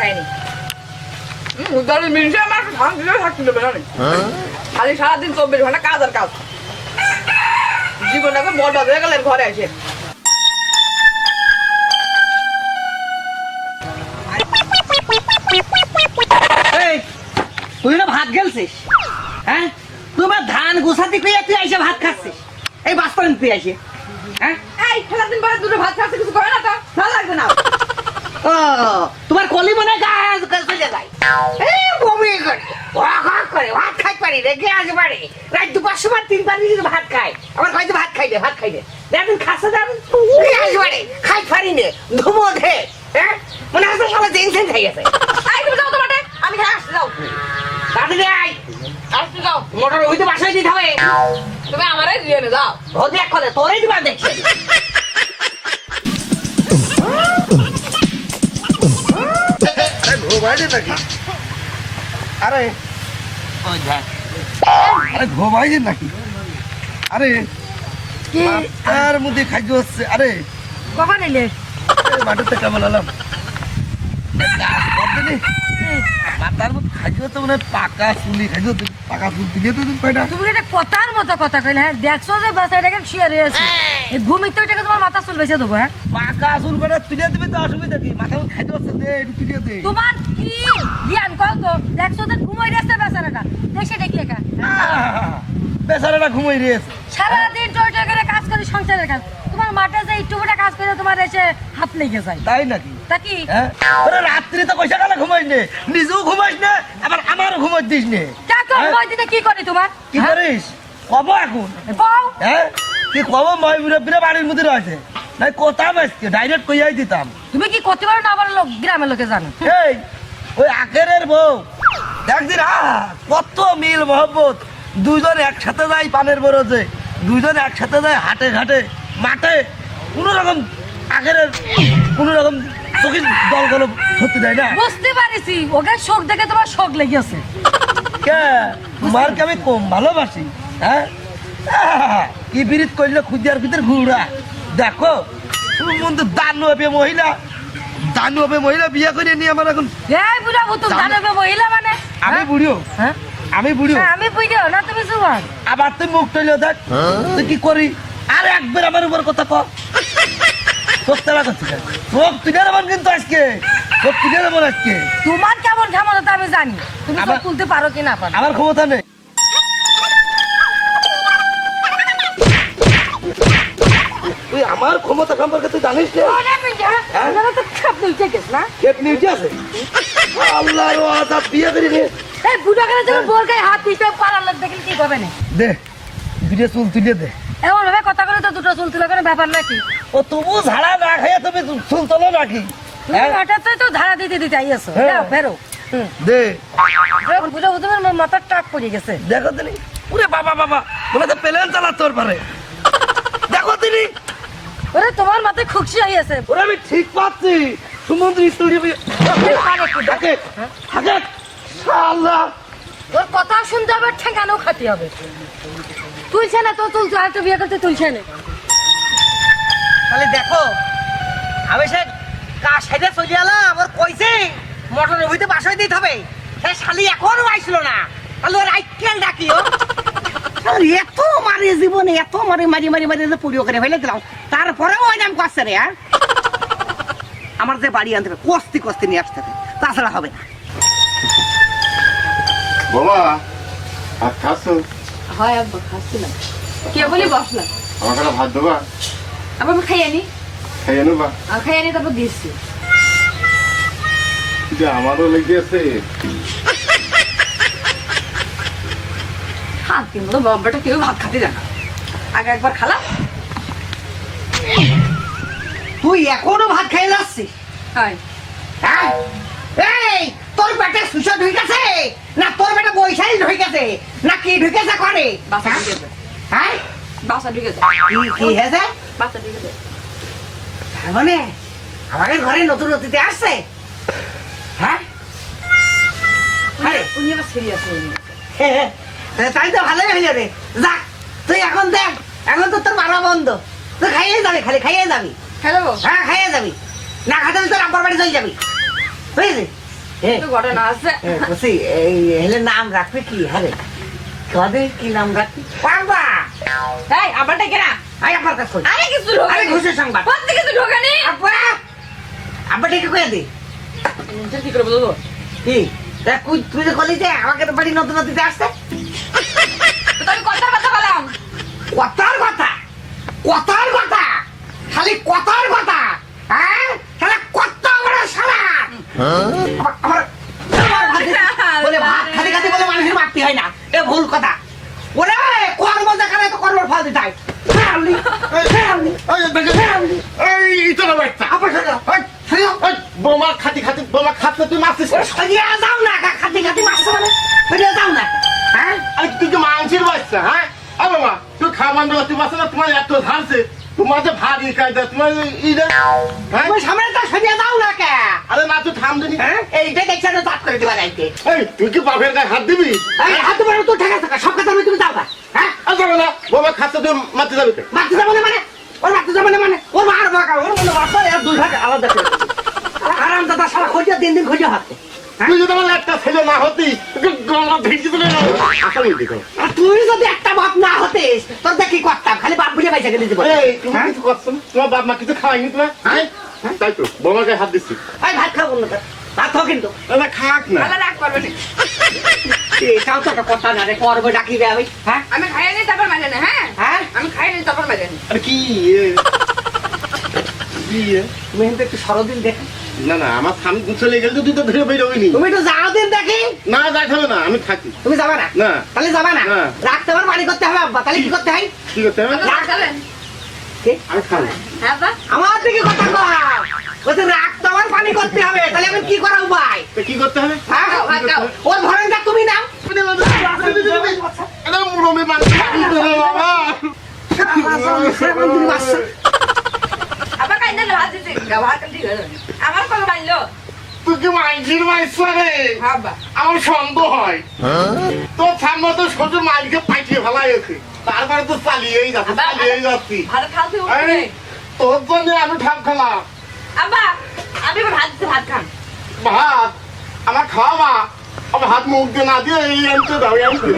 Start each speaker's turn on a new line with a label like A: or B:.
A: খাইনি উদাহরণ মিনিটে আমার শান্তি থাকতে দেবে না খালি সারাদিন 24 ঘন্টা কাজ আর কাজ জীবনটাকে বরবাদ হয়ে গেলেন ঘরে এসে
B: তুই না ভাত গেলছিস হ্যাঁ তোমার ধান গোছাতে পেয়ে তুই এসে ভাত খাচ্ছিস এই বাস্তবেন তুই এসে হ্যাঁ
A: এই সারাদিন পরে দুটো ভাত খাচ্ছে কিছু করে না তো ভালো লাগবে না
B: ও তোমার কলি মনে গাছ চলে যায় এই বমি করে ভাত খাই পারি রে গ্যাস বাড়ে রাত দুপার সময় 3 নিজে ভাত খাই আমার হয়তো ভাত খাই দে দেখুন খাসা যাবেন গ্যাস বাড়ে খাই পারি নে ধুমো ধে হ্যাঁ মনে হচ্ছে সবাই টেনশন হয়ে গেছে
A: এই তুমি যাও তো মাঠে আমি খেয়ে আসতে যাও
B: তাড়াতাড়ি আয়
A: আসতে যাও
B: মোটর হইতে বাসায় দিতে হবে
A: তুমি আমারই দিয়ে নে যাও
B: হতে এক কথা তোরই দিবা দেখছি
C: ঘুমাইলে নাকি আরে
B: ওই দেখ
C: আরে ঘুমাইলে নাকি আরে মাথার মধ্যে খাদ্য হচ্ছে আরে
A: কখন এলে
C: মাঠেতে কেমন এলাম মাথার মধ্যে খাদ্য হচ্ছে মানে পাকা চুলি খাদ্য পাকা চুল দিলে তো কয়টা
D: তুমি এটা কথার মতো কথা কইলে হ্যাঁ দেখছো যে বাচ্চাটাকে শুয়ে রয়েছে এই ঘুমিতে ওইটাকে তোমার মাথা চুল বেঁচে দেবো হ্যাঁ
C: পাকা চুল কয়টা তুলে দিবে তো অসুবিধা কি মাথার মধ্যে খাদ্য হচ্ছে দে একটু তুলে দে
D: তোমার কি জ্ঞান কল তো দেখছো যে ঘুমাই রেছে বেচারাটা দেখে দেখি একা
C: বেচারাটা ঘুমাই রয়েছে
D: সারাদিন টয়টা করে কাজ করি সংসারের কাজ তোমার মাঠে যে একটু বড় কাজ করে তোমার এসে হাত লেগে যায়
C: তাই নাকি
D: তা কি
C: হ্যাঁ ওরে রাত্রি তো পয়সা গেলে ঘুমাইস নে নিজেও ঘুমাইস না আবার আমারও ঘুমাই দিস নে
D: দেখো ওই দিনে কি করি তোমার
C: কি করিস কব এখন
D: বউ
C: হ্যাঁ কি কব মই মুরব্বীরা বাড়ির মধ্যে রয়েছে নাই কোথাও আজকে ডাইরেক্ট কইয়াই দিতাম
D: তুমি কি করতে পারো না আবার লোক গ্রামের লোকে জানো
C: এই ওই আখেরের বউ দেখদিন কত মিল মহব্বত দুইজন একসাথে যায় পানের বরজে দুইজন একসাথে যায় হাটে ঘাটে মাঠে কোনো রকম আখেরের কোনো রকম চোখের দলগুলো ধরতে যায় না
D: বুঝতে পারিছি ওকে শোক দেখে তোমার শোক লেগেছে
C: কে তোমারকে আমি কম ভালোবাসি হ্যাঁ কি বিরিত করলে খুদিয়ার ভিতরে ঘুরা দেখো তুমি মন্দ দানবে মহিলা বিয়ে করে নিয়ে আমার এখন
D: এই বুড়া ভুতুম জানবে মহিলা মানে
C: আমি বুড়িও
D: হ্যাঁ
C: আমি বুড়িও
D: হ্যাঁ, আমি বুঝিও না তুমি জুয়ান
C: আবার তুই মুখ টইলে দেখ তুই কি করি আর একবার আমার উপর কথা কর চোখ তেলা করছিস চোখ তুলে দেবেন কিন্তু আজকে চোখ তুলে দেবেন আজকে
D: তোমার কেমন ক্ষমতা আমি জানি তুমি
C: আবার-
D: চোখ তুলতে পারো কি না পারো
C: আমার ক্ষমতা নেই তুই আমার ক্ষমতা সম্পর্কে তুই জানিস না
D: আপনারা তো খাপ নিতে গেছ না
C: খেত নিউটি আছে আল্লাহর আজাব বিয়ে করে নে
D: এই বুড়া করে যখন বোর গায়ে হাত দিতে পারার লোক দেখলে কি হবে না
C: দে দুটো চুল তুলে দে
D: এমন ভাবে কথা করে তো দুটো চুল তুলে কোনো ব্যাপার নাকি
C: ও তবু ঝাড়া না খাইয়ে তুমি চুল তোলো নাকি
D: তুমি হঠাৎ তো ধারা দিতে দিতে আইয়াছো
C: হ্যাঁ।
D: যাও বেরো
C: দে
D: বুড়া বুঝুমের মাথার টাক পড়ে গেছে
C: দেখো তিনি পুরে বাবা বাবা বলে তো প্লেন চালা তোর পারে দেখো তিনি
D: ওরে তোমার মাথায় খুশি হইয়াছে
C: ওরে আমি ঠিক পাচ্ছি সুমন্ত্রী স্টুডিও থাকে থাকে আল্লাহ
D: ওর কথা শুনতে হবে ঠেকানো খাতে হবে তুলছে না তো তুলছে আর তো বিয়ে করতে তুলছে না
B: তাহলে দেখো আমি সে কার সাইডে চলে এলাম আমার কইছে মোটরের হইতে বাসায় দিতে হবে সে শালি এখনো আইছিল না তাহলে ওর আইকেল ডাকিও এত মারি জীবনে এত মারি মারি মারি মারি পুরিও করে ফেলে দিলাম তারপরেও ওই নাম করছে রে হ্যাঁ আমার যে বাড়ি আনতে হবে কস্তি কস্তি নিয়ে আসতে হবে তাছাড়া হবে না
E: বাবা আর খাচ্ছো
A: হয় আব্বা খাচ্ছিলাম কে বলি বসলাম
E: আমার কাছে ভাত দেবা
A: আবার আমি খাই আনি
E: খাইয়ে নেবা
A: আর খাই আনি তারপর দিচ্ছি
E: আমারও লেগেছে
A: হাত কিন্তু বাবাটা কেউ ভাত খাতে জানা আগে একবার খালাম
B: তুই এখনো ভাত খাই যাচ্ছিস
A: হয়
B: হ্যাঁ? এই তোর পেটে সুসা ঢুকেছে না তোর পেটে বৈশাখী ঢুকেছে না কি ঢুকেছে করে
A: বাসা ঢুকেছে
B: হ্যাঁ
A: বাসা ঢুকেছে
B: কি হয়েছে
A: বাসা ঢুকেছে
B: তার মানে আমাদের ঘরে নতুন অতিথি আসছে হ্যাঁ আরে
A: উনি আবার সিরিয়াস হয়ে গেছে
B: তাই তো ভালোই হয়ে যাবে যা তুই এখন দেখ এখন তো তোর মারা বন্ধ তুই খাইয়ে যাবি খালি খাইয়ে যাবি
A: হ্যালো
B: হ্যাঁ খাইয়ে যাবি না খাতে তোর আব্বার বাড়ি চলে যাবি বুঝলি
A: তো ঘটনা আছে।
B: বলছি এই হেলে নাম রাখবে কি হারে কদে কি নাম রাখবি পারবা
A: এই আবারটা কেনা
B: আই আমার কাছে কই।
A: আরে কিছু
B: আরে
A: ঢোকে
B: খুশি সংবাদ
A: প্রত্যেক কিছু ঢোকে নি
B: আব্বা আব্বা ঠিক কই দি
A: কি করে বলবো
B: কি দেখ তুই যে কলি যে আমাকে তো বাড়ি নতুন নদীতে আসতে
A: তো আমি কথার কথা বললাম
B: কথার কথা খালি কথার কথা হ্যাঁ শালা কত বড় শালা বলে ভাত খালি খালি বলে মানুষের মারতে হয় না এ ভুল কথা ওরে কর্ম দেখালে তো কর্মের ফল দিতে হয়
E: বোমা খাতি খাতি বোমা খাচ্ছে তুই মারছিস
B: যাও না খাতি খাতি মারছে মানে ফিরে যাও না হ্যাঁ
E: আরে তুই কি মাংসের বাচ্চা হ্যাঁ আ বাবা তুই খাবার তুই বাচ্চা না তোমার এত ধারছে তোমার যে ভারী কায়দা তোমার ইটা হ্যাঁ
B: তুমি সামনে তো সরিয়ে যাও না কে
E: আরে না তুই থাম দিনি
B: হ্যাঁ এইটা দেখছে না দাঁত করে দিবা যাইতে
E: এই তুই কি বাপের গায়ে হাত দিবি
B: এই হাত ধরে তো ঠেকা থাকা সব কথা তুমি যাও না হ্যাঁ
E: আর যাবে না বোমা খাচ্ছে তুই মারতে যাবে কে?
B: মারতে যাবো না মানে ওর মারতে যাবো না মানে ওর মার বাঁকা ওর মনে বাসা আর দুই ভাগ আলাদা করে আরাম দাদা সারা খোঁজা দিন খোঁজা হাতে
E: তুই যদি আমার একটা ছেলে না হতি তোকে গলা ভেঙে দিলে না আসামি দিকে
B: আর তুই যদি একটা বাপ না হতিস তোর দেখি করতাম খালি বাপ বুঝে পয়সা দিতে পারে
E: এই তুমি কিছু করছো না? তোমার বাপ মা কিছু খাওয়াইনি তোমার হ্যাঁ তাই তো বোমার গায়ে হাত দিচ্ছি
B: এই ভাত খাবো না ভাত খাও কিন্তু
E: না খাক না
A: তাহলে রাগ করবে না
B: এটাও তো একটা কথা না রে করবো ডাকি দেয় আমি হ্যাঁ
A: আমি খাইয়ে নি তারপর মাঝে না হ্যাঁ
B: হ্যাঁ
A: আমি খাইয়ে নি তারপর মাঝে না
E: আরে কি
B: তুমি কিন্তু একটু সরদিন দেখে
E: না না আমার স্বামী চলে গেলে তো তুই তো ধরে বেরোবি
B: তুমি একটু যাও দিন দেখি
E: না যাই হবে না আমি থাকি
B: তুমি যাবে না
E: না।
B: তাহলে যাবে না
E: না।
B: রাখতে পারো বাড়ি করতে হবে আব্বা তাহলে কি করতে হয়
E: কি করতে হবে
A: রাগ করবেন
E: আমি খাবো
A: হ্যাঁ বা
B: আমার দিকে কথা কও বলতে রাখতে আমার পানি করতে হবে তাহলে আমি কি করা উপায়
E: তো কি করতে হবে
B: হ্যাঁ
A: ভাত খাও।
B: ওর ধরনটা তুমি নাও
E: আরে মুরমে বাবা
A: আবার কাইন্দা ভাত দিতে ভাত কাটি আমার কল মাইলো
E: তুই কি মাইজির মাইসা রে
A: হ্যাঁ বা
E: আমার সন্দেহ হয় তোর সামনে তো সোজা মাইকে পাইটিয়ে ফেলাইছে তারপরে তো চালিয়েই যাচ্ছি
A: ভাত খাওয়াতে
E: আরে
A: উঠবে
E: তোর জন্য আমি ঠাপ খেলাম
A: আব্বা আমি এবার ভাত দিতে ভাত খান
E: ভাত আমার খাওয়া আমার হাত মুখ দিয়ে না দিয়ে এই আনতে দাও এই আনতে